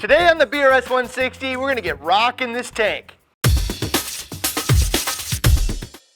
Today on the BRS 160, we're gonna get rocking this tank.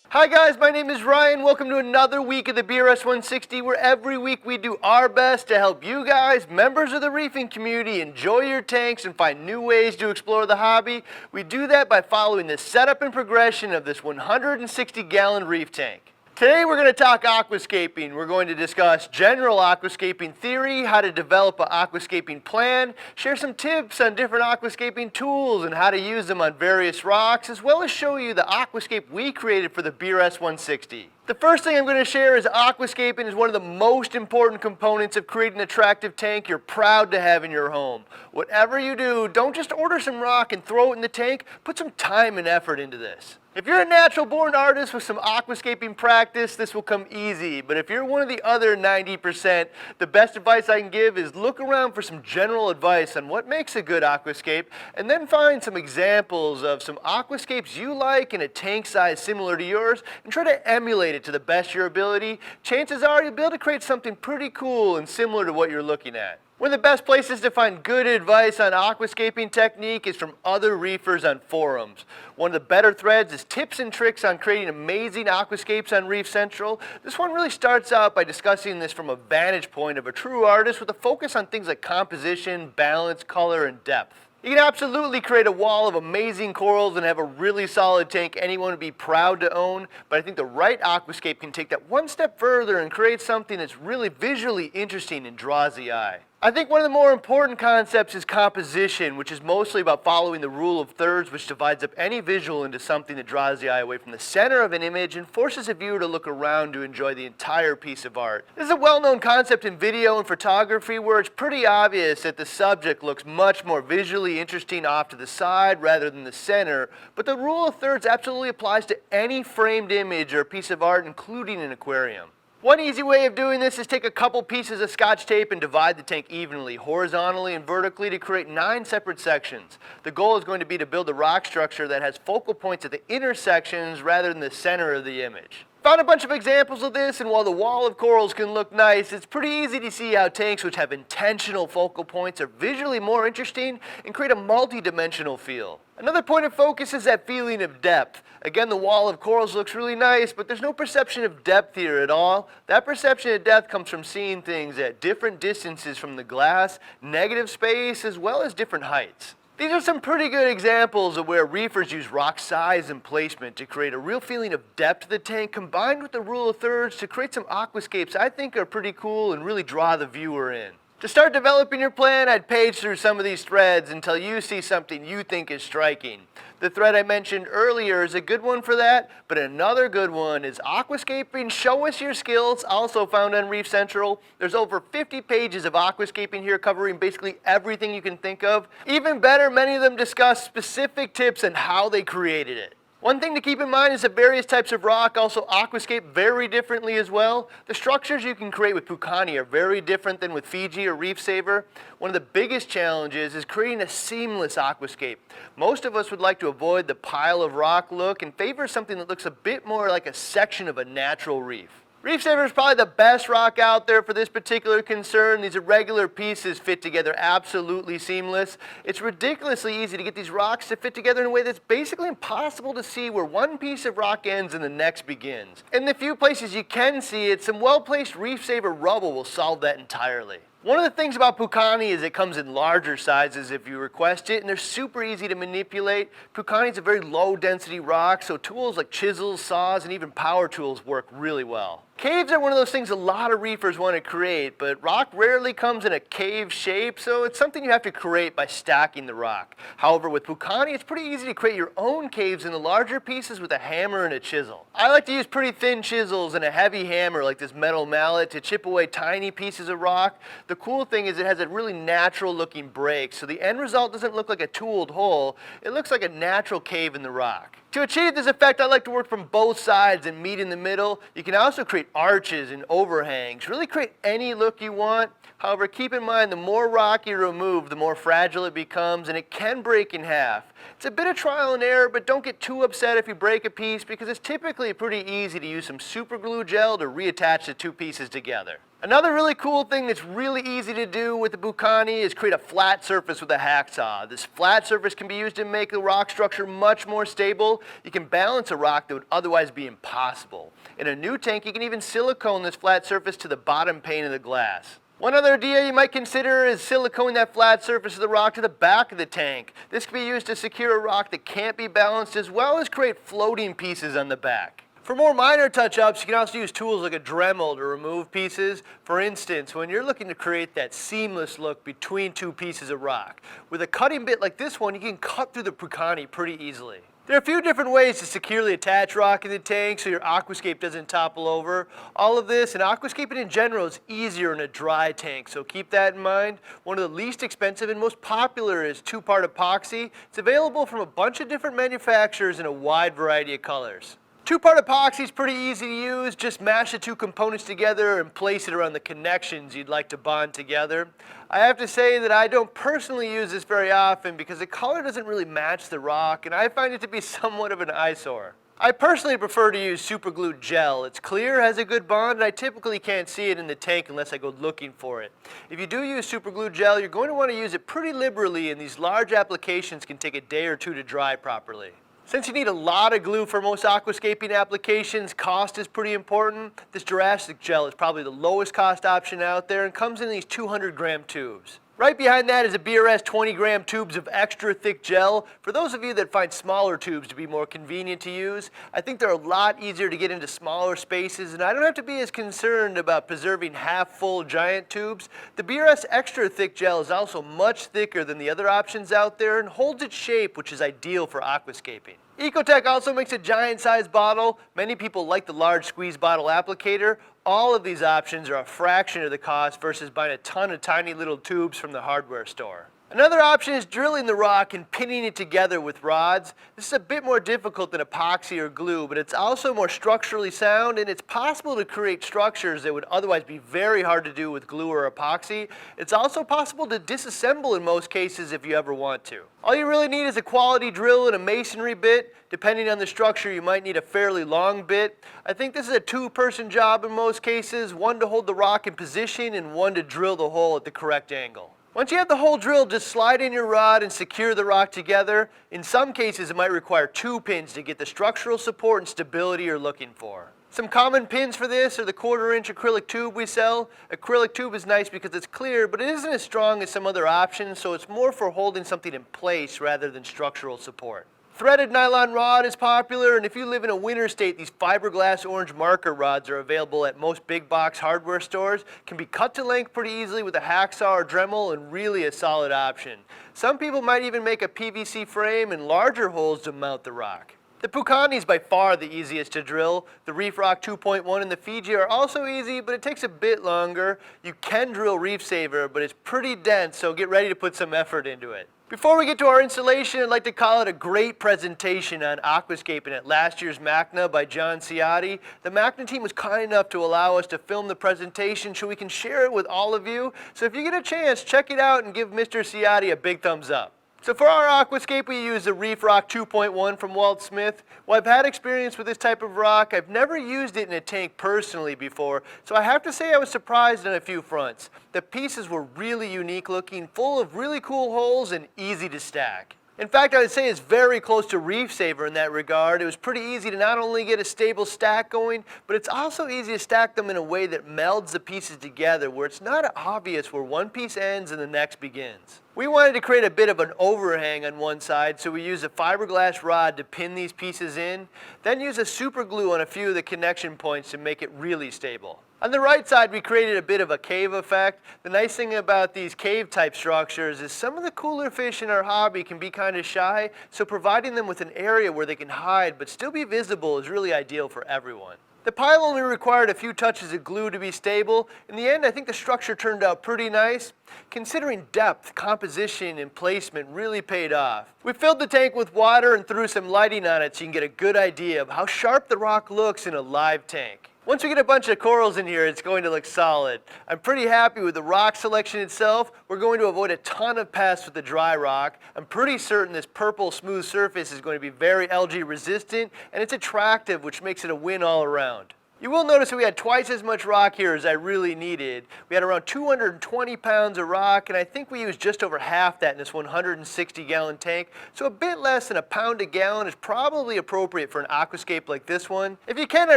Hi guys, my name is Ryan. Welcome to another week of the BRS 160, where every week we do our best to help you guys, members of the reefing community, enjoy your tanks and find new ways to explore the hobby. We do that by following the setup and progression of this 160-gallon reef tank. Today we're going to talk aquascaping. We're going to discuss general aquascaping theory, how to develop an aquascaping plan, share some tips on different aquascaping tools and how to use them on various rocks, as well as show you the aquascape we created for the BRS 160. The first thing I'm going to share is aquascaping is one of the most important components of creating an attractive tank you're proud to have in your home. Whatever you do, don't just order some rock and throw it in the tank, put some time and effort into this. If you're a natural-born artist with some aquascaping practice, this will come easy. But if you're one of the other 90%, the best advice I can give is look around for some general advice on what makes a good aquascape, and then find some examples of some aquascapes you like in a tank size similar to yours, and try to emulate it to the best of your ability. Chances are you'll be able to create something pretty cool and similar to what you're looking at. One of the best places to find good advice on aquascaping technique is from other reefers on forums. One of the better threads is tips and tricks on creating amazing aquascapes on Reef Central. This one really starts out by discussing this from a vantage point of a true artist with a focus on things like composition, balance, color, and depth. You can absolutely create a wall of amazing corals and have a really solid tank anyone would be proud to own, but I think the right aquascape can take that one step further and create something that's really visually interesting and draws the eye. I think one of the more important concepts is composition, which is mostly about following the rule of thirds, which divides up any visual into something that draws the eye away from the center of an image and forces a viewer to look around to enjoy the entire piece of art. This is a well-known concept in video and photography where it's pretty obvious that the subject looks much more visually interesting off to the side rather than the center, but the rule of thirds absolutely applies to any framed image or piece of art, including an aquarium. One easy way of doing this is take a couple pieces of Scotch tape and divide the tank evenly, horizontally and vertically, to create 9 separate sections. The goal is going to be to build a rock structure that has focal points at the intersections rather than the center of the image. Found a bunch of examples of this, and while the wall of corals can look nice, it's pretty easy to see how tanks which have intentional focal points are visually more interesting and create a multi-dimensional feel. Another point of focus is that feeling of depth. Again, the wall of corals looks really nice, but there's no perception of depth here at all. That perception of depth comes from seeing things at different distances from the glass, negative space, as well as different heights. These are some pretty good examples of where reefers use rock size and placement to create a real feeling of depth to the tank, combined with the rule of thirds to create some aquascapes I think are pretty cool and really draw the viewer in. To start developing your plan, I'd page through some of these threads until you see something you think is striking. The thread I mentioned earlier is a good one for that, but another good one is Aquascaping, Show Us Your Skills, also found on Reef Central. There's over 50 pages of aquascaping here covering basically everything you can think of. Even better, many of them discuss specific tips on how they created it. One thing to keep in mind is that various types of rock also aquascape very differently as well. The structures you can create with Pucani are very different than with Fiji or Reef Saver. One of the biggest challenges is creating a seamless aquascape. Most of us would like to avoid the pile of rock look and favor something that looks a bit more like a section of a natural reef. Reef Saver is probably the best rock out there for this particular concern. These irregular pieces fit together absolutely seamless. It's ridiculously easy to get these rocks to fit together in a way that's basically impossible to see where one piece of rock ends and the next begins. In the few places you can see it, some well-placed Reef Saver rubble will solve that entirely. One of the things about Pucani is it comes in larger sizes if you request it, and they're super easy to manipulate. Pucani is a very low density rock, so tools like chisels, saws, and even power tools work really well. Caves are one of those things a lot of reefers want to create, but rock rarely comes in a cave shape, so it's something you have to create by stacking the rock. However, with Pucani, it's pretty easy to create your own caves in the larger pieces with a hammer and a chisel. I like to use pretty thin chisels and a heavy hammer like this metal mallet to chip away tiny pieces of rock. The cool thing is it has a really natural looking break, so the end result doesn't look like a tooled hole, it looks like a natural cave in the rock. To achieve this effect, I like to work from both sides and meet in the middle. You can also create arches and overhangs, really create any look you want. However, keep in mind the more rock you remove, the more fragile it becomes, and it can break in half. It's a bit of trial and error, but don't get too upset if you break a piece because it's typically pretty easy to use some super glue gel to reattach the two pieces together. Another really cool thing that's really easy to do with the Bucani is create a flat surface with a hacksaw. This flat surface can be used to make the rock structure much more stable. You can balance a rock that would otherwise be impossible. In a new tank, you can even silicone this flat surface to the bottom pane of the glass. One other idea you might consider is siliconing that flat surface of the rock to the back of the tank. This can be used to secure a rock that can't be balanced, as well as create floating pieces on the back. For more minor touch-ups, you can also use tools like a Dremel to remove pieces. For instance, when you're looking to create that seamless look between two pieces of rock. With a cutting bit like this one, you can cut through the Bucani pretty easily. There are a few different ways to securely attach rock in the tank so your Aquascape doesn't topple over. All of this and Aquascaping in general is easier in a dry tank, so keep that in mind. One of the least expensive and most popular is two-part epoxy. It's available from a bunch of different manufacturers in a wide variety of colors. Two-part epoxy is pretty easy to use. Just mash the two components together and place it around the connections you'd like to bond together. I have to say that I don't personally use this very often because the color doesn't really match the rock, and I find it to be somewhat of an eyesore. I personally prefer to use super glue gel. It's clear, has a good bond, and I typically can't see it in the tank unless I go looking for it. If you do use super glue gel, you're going to want to use it pretty liberally, and these large applications can take a day or two to dry properly. Since you need a lot of glue for most aquascaping applications, cost is pretty important. This Jurassic gel is probably the lowest cost option out there and comes in these 200-gram tubes. Right behind that is a BRS 20-gram tubes of extra thick gel. For those of you that find smaller tubes to be more convenient to use, I think they're a lot easier to get into smaller spaces, and I don't have to be as concerned about preserving half-full giant tubes. The BRS extra thick gel is also much thicker than the other options out there and holds its shape, which is ideal for aquascaping. Ecotech also makes a giant-sized bottle. Many people like the large squeeze bottle applicator. All of these options are a fraction of the cost versus buying a ton of tiny little tubes from the hardware store. Another option is drilling the rock and pinning it together with rods. This is a bit more difficult than epoxy or glue, but it's also more structurally sound, and it's possible to create structures that would otherwise be very hard to do with glue or epoxy. It's also possible to disassemble in most cases if you ever want to. All you really need is a quality drill and a masonry bit. Depending on the structure, you might need a fairly long bit. I think this is a two-person job in most cases, one to hold the rock in position and one to drill the hole at the correct angle. Once you have the hole drilled, just slide in your rod and secure the rock together. In some cases, it might require 2 pins to get the structural support and stability you're looking for. Some common pins for this are the 1/4-inch acrylic tube we sell. Acrylic tube is nice because it's clear, but it isn't as strong as some other options, so it's more for holding something in place rather than structural support. Threaded nylon rod is popular, and if you live in a winter state, these fiberglass orange marker rods are available at most big box hardware stores. Can be cut to length pretty easily with a hacksaw or Dremel, and really a solid option. Some people might even make a PVC frame and larger holes to mount the rock. The Bucani is by far the easiest to drill. The Reef Rock 2.1 and the Fiji are also easy, but it takes a bit longer. You can drill Reef Saver, but it's pretty dense, so get ready to put some effort into it. Before we get to our installation, I'd like to call it a great presentation on aquascaping at last year's MACNA by John Ciotti. The MACNA team was kind enough to allow us to film the presentation so we can share it with all of you. So if you get a chance, check it out and give Mr. Ciotti a big thumbs up. So for our aquascape, we use the Reef Rock 2.1 from Walt Smith. While I've had experience with this type of rock, I've never used it in a tank personally before, so I have to say I was surprised on a few fronts. The pieces were really unique looking, full of really cool holes and easy to stack. In fact, I would say it's very close to Reef Saver in that regard. It was pretty easy to not only get a stable stack going, but it's also easy to stack them in a way that melds the pieces together, where it's not obvious where one piece ends and the next begins. We wanted to create a bit of an overhang on one side, so we used a fiberglass rod to pin these pieces in, then use a super glue on a few of the connection points to make it really stable. On the right side, we created a bit of a cave effect. The nice thing about these cave type structures is some of the cooler fish in our hobby can be kind of shy, so providing them with an area where they can hide but still be visible is really ideal for everyone. The pile only required a few touches of glue to be stable. In the end, I think the structure turned out pretty nice. Considering depth, composition, and placement really paid off. We filled the tank with water and threw some lighting on it so you can get a good idea of how sharp the rock looks in a live tank. Once we get a bunch of corals in here, it's going to look solid. I'm pretty happy with the rock selection itself. We're going to avoid a ton of pests with the dry rock. I'm pretty certain this purple smooth surface is going to be very algae resistant, and it's attractive, which makes it a win all around. You will notice that we had twice as much rock here as I really needed. We had around 220 pounds of rock, and I think we used just over half that in this 160-gallon tank, so a bit less than a pound a gallon is probably appropriate for an aquascape like this one. If you can, I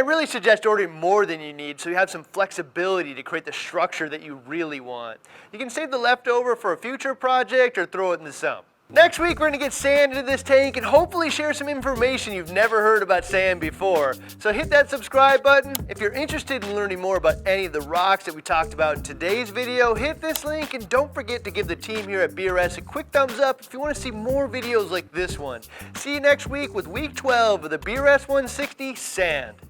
really suggest ordering more than you need so you have some flexibility to create the structure that you really want. You can save the leftover for a future project or throw it in the sump. Next week, we're going to get sand into this tank and hopefully share some information you've never heard about sand before. So hit that subscribe button. If you're interested in learning more about any of the rocks that we talked about in today's video, hit this link and don't forget to give the team here at BRS a quick thumbs up if you want to see more videos like this one. See you next week with week 12 of the BRS 160 Sand.